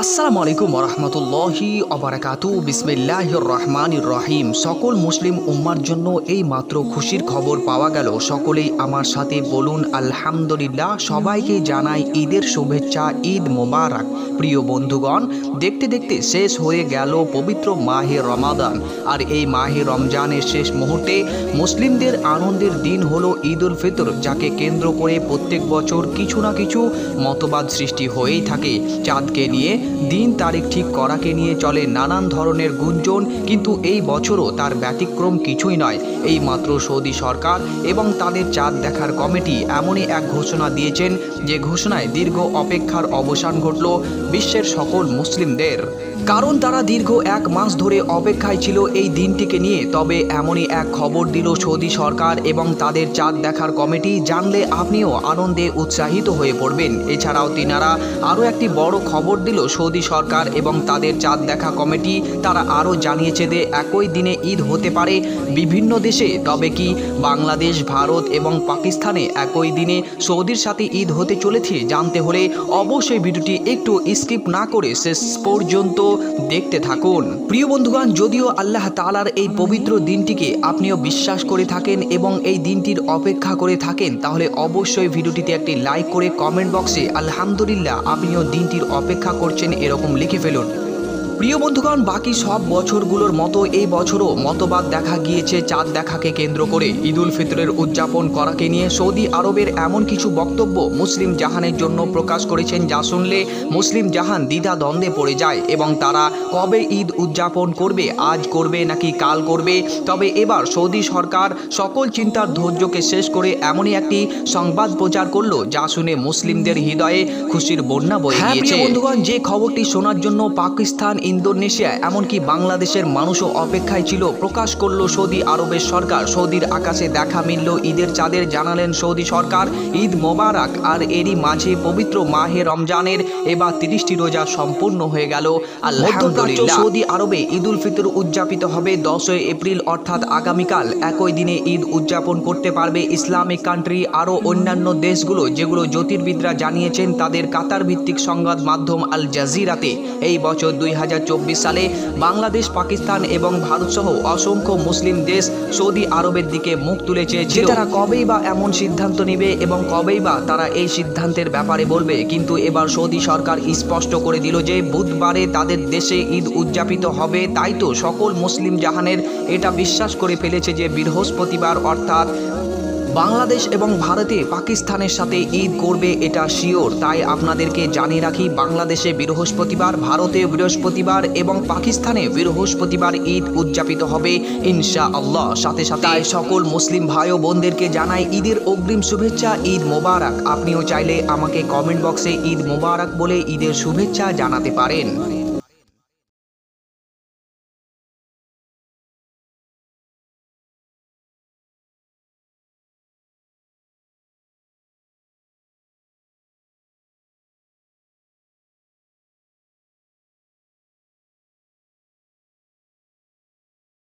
আসসালামু আলাইকুম ওরহমতুল্লাহি ওবারাকাতু। বিসমিল্লাহির রহমানির রহিম। সকল মুসলিম উম্মার জন্য এই মাত্র খুশির খবর পাওয়া গেল। সকলেই আমার সাথে বলুন আলহামদুলিল্লাহ। সবাইকে জানাই ঈদের শুভেচ্ছা, ঈদ মোবারক। প্রিয় বন্ধুগণ, দেখতে দেখতে শেষ হয়ে গেল পবিত্র মাহে রমাদান। আর এই মাহে রমজানের শেষ মুহূর্তে মুসলিমদের আনন্দের দিন হলো ঈদ উল ফিতর, যাকে কেন্দ্র করে প্রত্যেক বছর কিছু না কিছু মতবাদ সৃষ্টি হয়েই থাকে। চাঁদকে নিয়ে, দিন তারিখ ঠিক করাকে নিয়ে চলে নানান ধরনের গুঞ্জন, কিন্তু এই বছরও তার ব্যতিক্রম কিছুই নয়। এই মাত্র সৌদি সরকার এবং তাদের চাঁদ দেখার কমিটি এমনই এক ঘোষণা দিয়েছেন, যে ঘোষণায় দীর্ঘ অপেক্ষার অবসান ঘটল বিশ্বের সকল মুসলিমদের। কারণ তারা দীর্ঘ এক মাস ধরে অপেক্ষায় ছিল এই দিনটিকে নিয়ে। তবে এমনই এক খবর দিল সৌদি সরকার এবং তাদের চাঁদ দেখার কমিটি, জানলে আপনিও আনন্দে উৎসাহিত হয়ে পড়বেন। এছাড়াও তিনারা আরও একটি বড় খবর দিল সৌদি সরকার এবং তাদের চাঁদ দেখা কমিটি। তারা আরও জানিয়েছে যে একই দিনে ঈদ হতে পারে বিভিন্ন দেশে। তবে কি বাংলাদেশ, ভারত এবং পাকিস্তানে একই দিনে সৌদির সাথে ঈদ হতে চলেছে? জানতে হলে অবশ্যই ভিডিওটি একটু স্কিপ না করে শেষ পর্যন্ত দেখতে থাকুন। প্রিয় বন্ধুগণ, যদিও আল্লাহ তাআলার এই পবিত্র দিনটিকে আপনিও বিশ্বাস করে থাকেন এবং এই দিনটির অপেক্ষা করে থাকেন, তাহলে অবশ্যই ভিডিওটিতে একটি লাইক করে কমেন্ট বক্সে আলহামদুলিল্লাহ আপনিও দিনটির অপেক্ষা করছেন এরকম লিখে ফেলুন। প্রিয় বন্ধুগণ, বাকি সব বছরগুলোর মতো এই বছরও মতবাদ দেখা গিয়েছে চাঁদ দেখাকে কেন্দ্র করে। ঈদ উল ফিতরের উদযাপন করাকে নিয়ে সৌদি আরবের এমন কিছু বক্তব্য মুসলিম জাহানের জন্য প্রকাশ করেছেন, যা শুনলে মুসলিম জাহান দ্বিধা দ্বন্দ্বে পড়ে যায় এবং তারা কবে ঈদ উদযাপন করবে, আজ করবে নাকি কাল করবে। তবে এবার সৌদি সরকার সকল চিন্তার ধৈর্যকে শেষ করে এমনই একটি সংবাদ প্রচার করলো, যা শুনে মুসলিমদের হৃদয়ে খুশির বন্যা বয়ে গিয়েছে। বন্ধুগণ, যে খবরটি শোনার জন্য পাকিস্তান, ইন্দোনেশিয়া এমনকি বাংলাদেশের মানুষও অপেক্ষায় ছিল, প্রকাশ করল সৌদি আরবের সরকার। সৌদির আকাশে দেখা মিলল ঈদের চাঁদের, জানালেন সৌদি সরকার ঈদ মোবারক। আর এরই মাঝে পবিত্র মাহে রমজানের এবার 30টি রোজা সম্পূর্ণ হয়ে গেল আলহামদুলিল্লাহ। সৌদি আরবে ঈদ উল ফিতর উদযাপিত হবে 10 এপ্রিল, অর্থাৎ আগামীকাল। একই দিনে ঈদ উদযাপন করতে পারবে ইসলামিক কান্ট্রি আরও অন্যান্য দেশগুলো, যেগুলো জ্যোতির্বিদরা জানিয়েছেন তাদের কাতার ভিত্তিক সংবাদ মাধ্যম আল জাজিরাতে। এই বছর 2024 সালে বাংলাদেশ, পাকিস্তান এবং ভারতসহ অসংখ্য মুসলিম দেশ সৌদি আরবের দিকে মুখ তুলেছে যে তারা কবেই বা এমন সিদ্ধান্ত নেবে এবং কবেই বা তারা এই সিদ্ধান্তের ব্যাপারে বলবে। কিন্তু এবার সৌদি সরকার স্পষ্ট করে দিল যে বুধবারে তাদের দেশে ঈদ উদযাপিত হবে। তাই তো সকল মুসলিম জাহানের এটা বিশ্বাস করে ফেলেছে যে বৃহস্পতিবার, অর্থাৎ বাংলাদেশ এবং ভারতে পাকিস্তানের সাথে ঈদ করবে, এটা শিওর। তাই আপনাদেরকে জানিয়ে রাখি, বাংলাদেশে বৃহস্পতিবার, ভারতে বৃহস্পতিবার এবং পাকিস্তানে বৃহস্পতিবার ঈদ উদযাপিত হবে ইনশাআল্লাহ। সাথে সাথে সকল মুসলিম ভাই ও বোনদেরকে জানাই ঈদের অগ্রিম শুভেচ্ছা, ঈদ মোবারক। আপনিও চাইলে আমাকে কমেন্ট বক্সে ঈদ মোবারক বলে ঈদের শুভেচ্ছা জানাতে পারেন।